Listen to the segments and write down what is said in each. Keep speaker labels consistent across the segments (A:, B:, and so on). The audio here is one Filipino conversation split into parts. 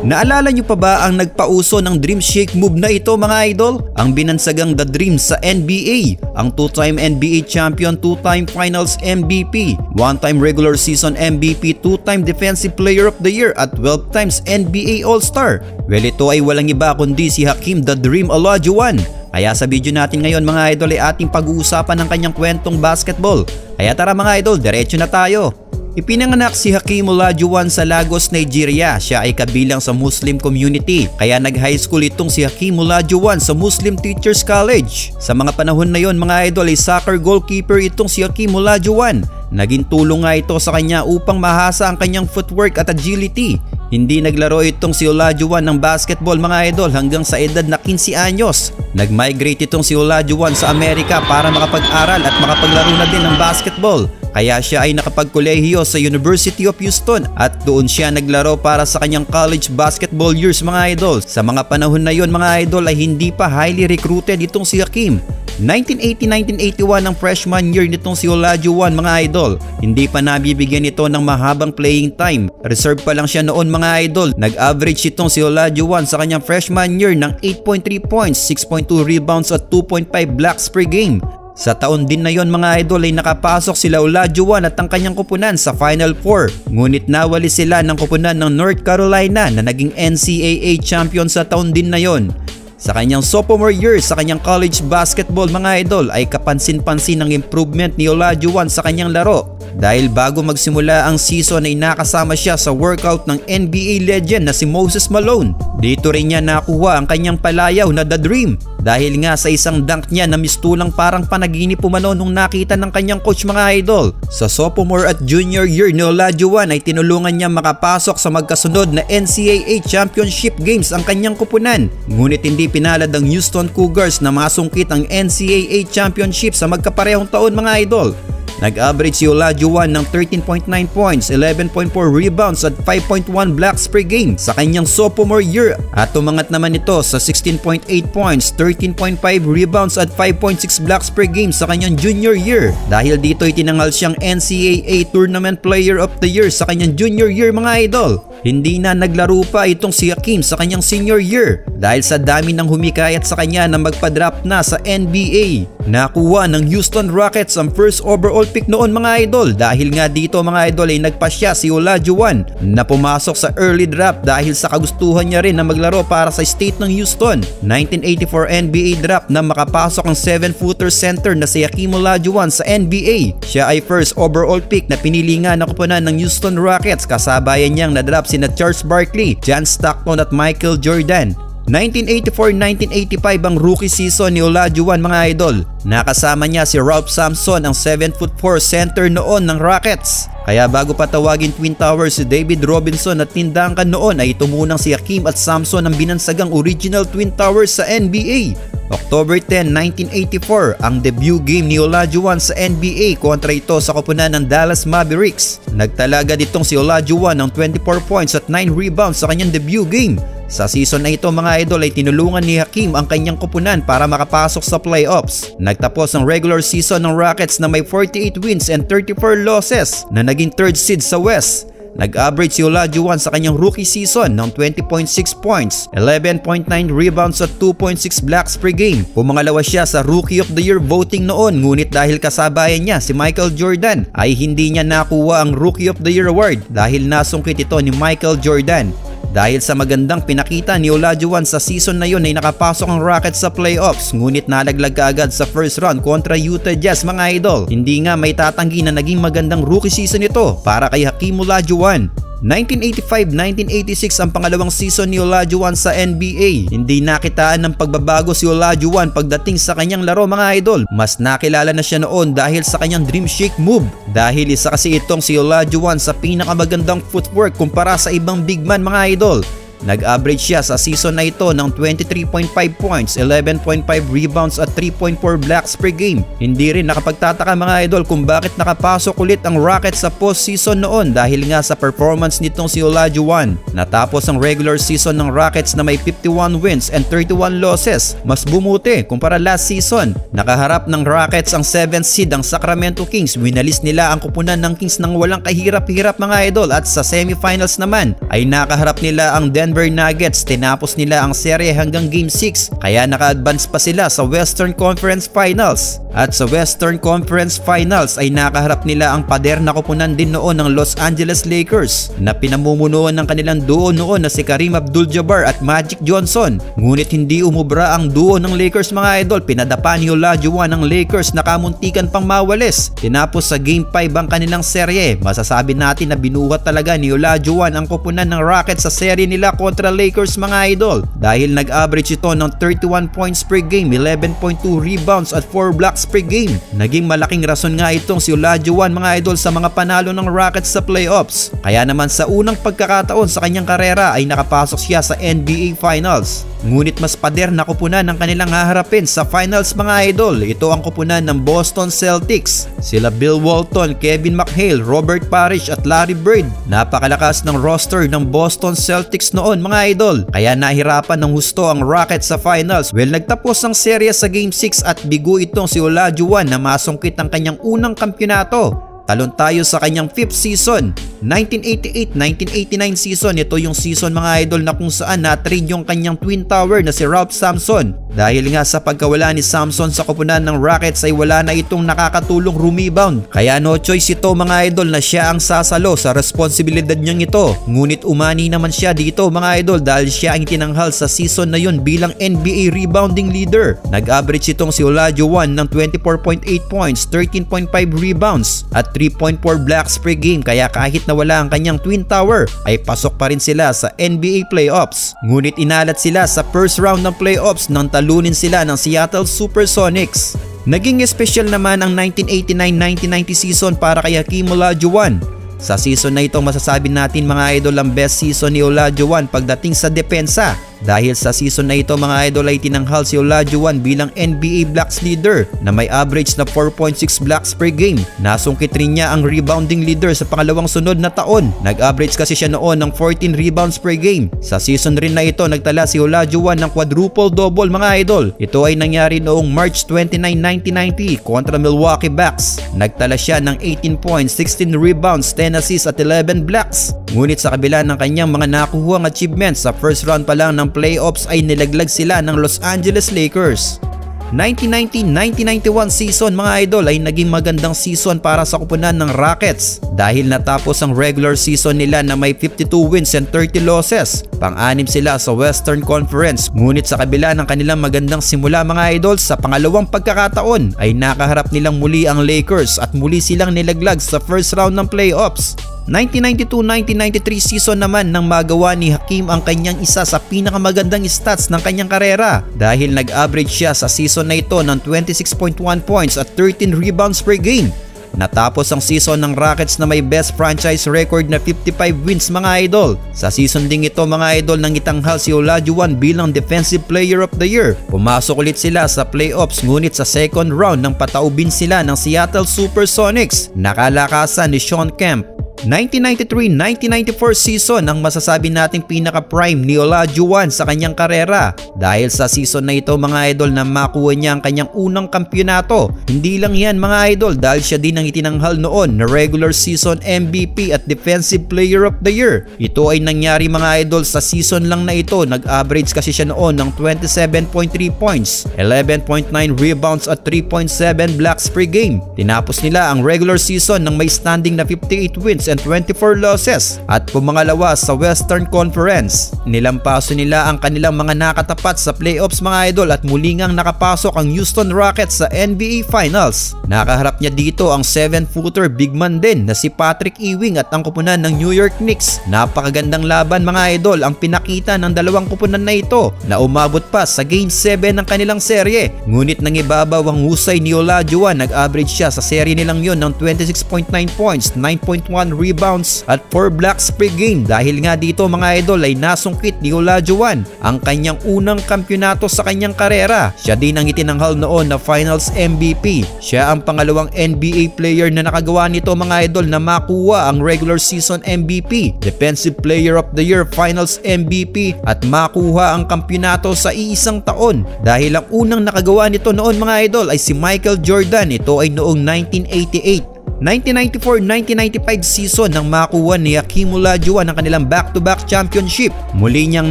A: Naalala nyo pa ba ang nagpauso ng Dream Shake move na ito mga idol? Ang binansagang The Dream sa NBA, ang 2-time NBA champion, 2-time finals MVP, 1-time regular season MVP, 2-time defensive player of the year at 12 times NBA All-Star. Well, ito ay walang iba kundi si Hakeem The Dream Olajuwon. Kaya sa video natin ngayon mga idol ay ating pag-uusapan ng kanyang kwentong basketball. Kaya tara mga idol, diretso na tayo. Ipinanganak si Hakeem Olajuwon sa Lagos, Nigeria. Siya ay kabilang sa Muslim community. Kaya nag-high school itong si Hakeem Olajuwon sa Muslim Teachers College. Sa mga panahon na yon mga idol ay soccer goalkeeper itong si Hakeem Olajuwon. Naging tulong nga ito sa kanya upang mahasa ang kanyang footwork at agility. Hindi naglaro itong si Olajuwon ng basketball mga idol hanggang sa edad na 15 anyos. Nag-migrate itong si Olajuwon sa Amerika para makapag-aral at makapaglaro na din ng basketball. Kaya siya ay nakapagkolehiyo sa University of Houston at doon siya naglaro para sa kanyang college basketball years mga idol. Sa mga panahon na yon mga idol ay hindi pa highly recruited itong si Hakeem. 1980-1981 ang freshman year nitong si Olajuwon mga idol. Hindi pa nabibigyan ito ng mahabang playing time. Reserve pa lang siya noon mga idol. Nag-average itong si Olajuwon sa kanyang freshman year ng 8.3 points, 6.2 rebounds at 2.5 blocks per game. Sa taon din na yon mga idol ay nakapasok sila Olajuwon at ang kanyang kupunan sa Final Four. Ngunit nawali sila ng kupunan ng North Carolina na naging NCAA champion sa taon din na yon. Sa kanyang sophomore year sa kanyang college basketball mga idol ay kapansin-pansin ang improvement ni Olajuwon sa kanyang laro. Dahil bago magsimula ang season ay nakasama siya sa workout ng NBA legend na si Moses Malone. Dito rin niya nakuha ang kanyang palayaw na The Dream. Dahil nga sa isang dunk niya na mistulang parang panaginip umano nung nakita ng kanyang coach mga idol. Sa sophomore at junior year ni Olajuwon ay tinulungan niya makapasok sa magkasunod na NCAA championship games ang kanyang kupunan. Ngunit hindi pinalad ang Houston Cougars na masungkit ang NCAA championship sa magkaparehong taon mga idol. Nag-average si Olajuwon ng 13.9 points, 11.4 rebounds at 5.1 blocks per game sa kanyang sophomore year at umangat naman ito sa 16.8 points, 13.5 rebounds at 5.6 blocks per game sa kanyang junior year. Dahil dito itinangal siyang NCAA Tournament Player of the Year sa kanyang junior year mga idol. Hindi na naglaro pa itong si Hakeem sa kanyang senior year dahil sa dami ng humikayat sa kanya na magpa-draft na sa NBA. Nakuha ng Houston Rockets ang first overall pick noon mga idol. Dahil nga dito mga idol ay nagpasya si Olajuwon na pumasok sa early draft dahil sa kagustuhan niya rin na maglaro para sa state ng Houston. 1984 NBA draft na makapasok ang 7-footer center na si Hakeem Olajuwon sa NBA. Siya ay first overall pick na pinili nga na kupunan ng Houston Rockets. Kasabayan niyang na-draft sina Charles Barkley, John Stockton at Michael Jordan. 1984-1985 ang rookie season ni Olajuwon mga idol. Nakasama niya si Ralph Sampson ang 7'4" center noon ng Rockets. Kaya bago patawagin Twin Towers si David Robinson at Tim Duncan noon ay tumunang si Hakeem at Sampson ang binansagang original Twin Towers sa NBA. October 10, 1984 ang debut game ni Olajuwon sa NBA kontra ito sa koponan ng Dallas Mavericks. Nagtalaga ditong si Olajuwon ng 24 points at 9 rebounds sa kanyang debut game. Sa season na ito mga idol ay tinulungan ni Hakeem ang kanyang koponan para makapasok sa playoffs. Nagtapos ang regular season ng Rockets na may 48 wins and 34 losses na naging third seed sa West. Nag-average si Olajuwon sa kanyang rookie season ng 20.6 points, 11.9 rebounds at 2.6 blocks per game. Pumangalawa siya sa Rookie of the Year voting noon, ngunit dahil kasabayan niya si Michael Jordan ay hindi niya nakuha ang Rookie of the Year award dahil nasungkit ito ni Michael Jordan. Dahil sa magandang pinakita ni Olajuwon sa season na yun ay nakapasok ang Rockets sa playoffs, ngunit nalaglag kaagad sa first round kontra Utah Jazz mga idol. Hindi nga may tatanggi na naging magandang rookie season ito para kay Hakeem Olajuwon. 1985-1986 ang pangalawang season ni Olajuwon sa NBA. Hindi nakitaan ng pagbabago si Olajuwon pagdating sa kanyang laro mga idol. Mas nakilala na siya noon dahil sa kanyang Dream Shake move. Dahil isa kasi itong si Olajuwon sa pinakamagandang footwork kumpara sa ibang big man mga idol. Nag-average siya sa season na ito ng 23.5 points, 11.5 rebounds at 3.4 blocks per game. Hindi rin nakapagtataka mga idol kung bakit nakapasok ulit ang Rockets sa postseason noon dahil nga sa performance nitong si Olajuwon. Natapos ang regular season ng Rockets na may 51 wins and 31 losses. Mas bumuti kumpara last season. Nakaharap ng Rockets ang 7th seed ang Sacramento Kings. Winalis nila ang kupunan ng Kings ng walang kahirap-hirap mga idol at sa semifinals naman ay nakaharap nila ang Denver Nuggets. Tinapos nila ang serye hanggang Game 6 kaya naka-advance pa sila sa Western Conference Finals. At sa Western Conference Finals ay nakaharap nila ang pader na koponan din noon ng Los Angeles Lakers na pinamumunuan ng kanilang duo noon na si Kareem Abdul-Jabbar at Magic Johnson. Ngunit hindi umubra ang duo ng Lakers mga idol. Pinadapa ni Olajuwon ng Lakers na kamuntikan pang mawalis. Tinapos sa Game 5 ang kanilang serye. Masasabi natin na binuhat talaga ni Olajuwon ang koponan ng Rockets sa serye nila kontra Lakers mga idol. Dahil nag-average ito ng 31 points per game, 11.2 rebounds at 4 blocks per game. Naging malaking rason nga itong si Olajuwon mga idol sa mga panalo ng Rockets sa playoffs. Kaya naman sa unang pagkakataon sa kanyang karera ay nakapasok siya sa NBA Finals. Ngunit mas pader na koponan ng kanilang haharapin sa finals mga idol. Ito ang koponan ng Boston Celtics. Sila Bill Walton, Kevin McHale, Robert Parrish at Larry Bird. Napakalakas ng roster ng Boston Celtics noon mga idol. Kaya nahirapan ng husto ang Rockets sa finals. Well, nagtapos ang serye sa Game 6 at bigo itong si Olajuwon na masungkit ang kanyang unang kampyonato. Talon tayo sa kanyang 5th season. 1988-1989 season, ito yung season mga idol na kung saan na-trade yung kanyang twin tower na si Ralph Sampson. Dahil nga sa pagkawala ni Sampson sa koponan ng Rockets ay wala na itong nakakatulong rebound. Kaya no choice ito mga idol na siya ang sasalo sa responsibilidad niyang ito. Ngunit umani naman siya dito mga idol dahil siya ang tinanghal sa season na yun bilang NBA rebounding leader. Nag-average itong si Olajuwon ng 24.8 points, 13.5 rebounds at 3.4 blocks per game. Kaya kahit nawala ang kanyang twin tower ay pasok pa rin sila sa NBA playoffs. Ngunit inalat sila sa first round ng playoffs nang talunin sila ng Seattle Supersonics. Naging espesyal naman ang 1989-1990 season para kay Hakeem Olajuwon. Sa season na ito masasabi natin mga idol ang best season ni Olajuwon pagdating sa depensa. Dahil sa season na ito mga idol ay tinanghal si Olajuwon bilang NBA blocks leader na may average na 4.6 blocks per game. Nasungkit rin niya ang rebounding leader sa pangalawang sunod na taon. Nag-average kasi siya noon ng 14 rebounds per game. Sa season rin na ito nagtala si Olajuwon ng quadruple double mga idol. Ito ay nangyari noong March 29, 1990 kontra Milwaukee Bucks. Nagtala siya ng 18 points, 16 rebounds, 10 assists at 11 blocks. Ngunit sa kabila ng kanyang mga nakuhang achievements sa first round pa lang ng playoffs ay nilaglag sila ng Los Angeles Lakers. 1990-1991 season mga idol ay naging magandang season para sa koponan ng Rockets dahil natapos ang regular season nila na may 52 wins and 30 losses. Pang-anim sila sa Western Conference. Ngunit sa kabila ng kanilang magandang simula mga idol, sa pangalawang pagkakataon ay nakaharap nilang muli ang Lakers at muli silang nilaglag sa first round ng playoffs. 1992-1993 season naman nang magawa ni Hakeem ang kanyang isa sa pinakamagandang stats ng kanyang karera dahil nag-average siya sa season na ito ng 26.1 points at 13 rebounds per game. Natapos ang season ng Rockets na may best franchise record na 55 wins mga idol. Sa season ding ito mga idol nang itanghal si Olajuwon bilang Defensive Player of the Year. Pumasok ulit sila sa playoffs ngunit sa second round nang pataubin sila ng Seattle Supersonics. Nakalakasan ni Shawn Kemp. 1993-1994 season ang masasabi nating pinaka-prime ni Olajuwon sa kanyang karera dahil sa season na ito mga idol na makuha niya ang kanyang unang kampyonato. Hindi lang yan mga idol dahil siya din ang itinanghal noon na regular season MVP at Defensive Player of the Year. Ito ay nangyari mga idol sa season lang na ito. Nag-average kasi siya noon ng 27.3 points, 11.9 rebounds at 3.7 blocks per game. Tinapos nila ang regular season ng may standing na 58 wins and 24 losses at pumangalawa sa Western Conference. Nilampaso nila ang kanilang mga nakatapat sa playoffs mga idol at muli ngang nakapasok ang Houston Rockets sa NBA Finals. Nakaharap niya dito ang 7-footer big man din na si Patrick Ewing at ang koponan ng New York Knicks. Napakagandang laban mga idol ang pinakita ng dalawang koponan na ito na umabot pa sa Game 7 ng kanilang serye. Ngunit nang ibabaw ang husay ni Olajuwon, nag-average siya sa serye nilang yon ng 26.9 points, 9.1 rebounds at 4 blocks per game. Dahil nga dito mga idol ay nasungkit ni Olajuwon ang kanyang unang kampyonato sa kanyang karera. Siya din ang itinanghal noon na Finals MVP. Siya ang pangalawang NBA player na nakagawa nito mga idol na makuha ang regular season MVP, Defensive Player of the Year, Finals MVP at makuha ang kampyonato sa iisang taon. Dahil ang unang nakagawa nito noon mga idol ay si Michael Jordan. Ito ay noong 1988. 1994-1995 season nang makuha ni Hakeem Olajuwon ang kanilang back-to-back championship. Muli niyang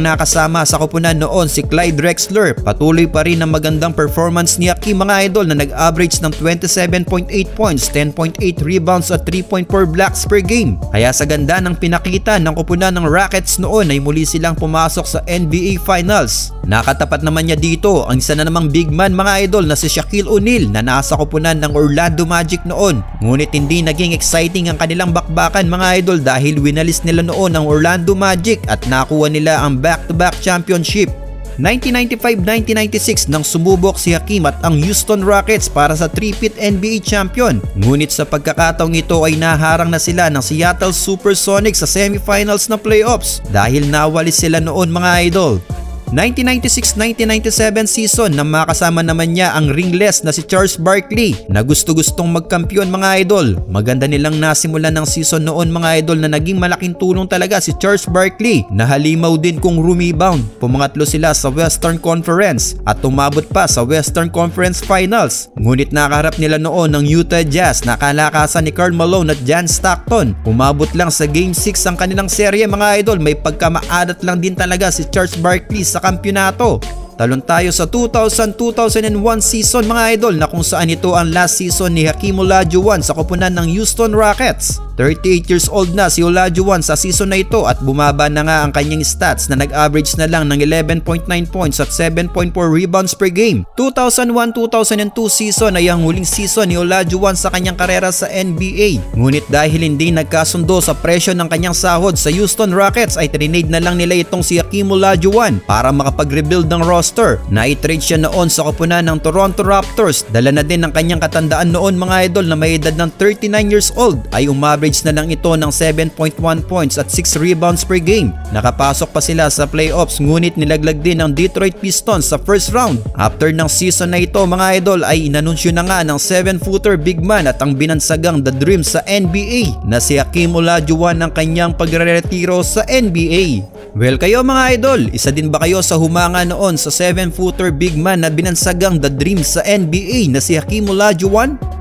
A: nakasama sa koponan noon si Clyde Drexler. Patuloy pa rin ang magandang performance ni Hakeem mga idol na nag-average ng 27.8 points, 10.8 rebounds at 3.4 blocks per game. Kaya sa ganda ng pinakita ng koponan ng Rockets noon ay muli silang pumasok sa NBA Finals. Nakatapat naman niya dito ang isa na namang big man mga idol na si Shaquille O'Neal na nasa koponan ng Orlando Magic noon. Ngunit hindi naging exciting ang kanilang bakbakan mga idol dahil winalis nila noon ang Orlando Magic at nakuha nila ang back-to-back championship. 1995-1996 nang sumubok si Hakeem at ang Houston Rockets para sa three-peat NBA champion. Ngunit sa pagkakataong ito ay naharang na sila ng Seattle Supersonics sa semifinals na playoffs dahil nawalis sila noon mga idol. 1996-1997 season na makasama naman niya ang ringless na si Charles Barkley na gusto-gustong magkampiyon mga idol. Maganda nilang nasimulan ng season noon mga idol na naging malaking tulong talaga si Charles Barkley na halimaw din kung rebound. Pumangatlo sila sa Western Conference at tumabot pa sa Western Conference Finals. Ngunit nakaharap nila noon ng Utah Jazz na kalakasan ni Karl Malone at John Stockton. Umabot lang sa Game 6 ang kanilang serye mga idol. May pagkamaadat lang din talaga si Charles Barkley sa kampyonato. Talon tayo sa 2000-2001 season mga idol na kung saan ito ang last season ni Hakeem Olajuwon sa koponan ng Houston Rockets. 38 years old na si Olajuwon sa season na ito at bumaba na nga ang kanyang stats na nag-average na lang ng 11.9 points at 7.4 rebounds per game. 2001-2002 season ay ang huling season ni Olajuwon sa kanyang karera sa NBA. Ngunit dahil hindi nagkasundo sa presyo ng kanyang sahod sa Houston Rockets ay trinade na lang nila itong si Hakeem Olajuwon para makapag-rebuild ng roster. Na-trade siya noon sa koponan ng Toronto Raptors. Dala na din ang kanyang katandaan noon mga idol na may edad ng 39 years old ay umaverage na lang ito ng 7.1 points at 6 rebounds per game. Nakapasok pa sila sa playoffs ngunit nilaglag din ng Detroit Pistons sa first round. After ng season na ito mga idol ay inanunsyo na nga ng 7-footer big man at ang binansagang The Dream sa NBA na si Hakeem Olajuwon ang kanyang pagre-retiro sa NBA. Well kayo mga idol, isa din ba kayo sa humanga noon sa 7-footer big man na binansagang The Dream sa NBA na si Hakeem Olajuwon?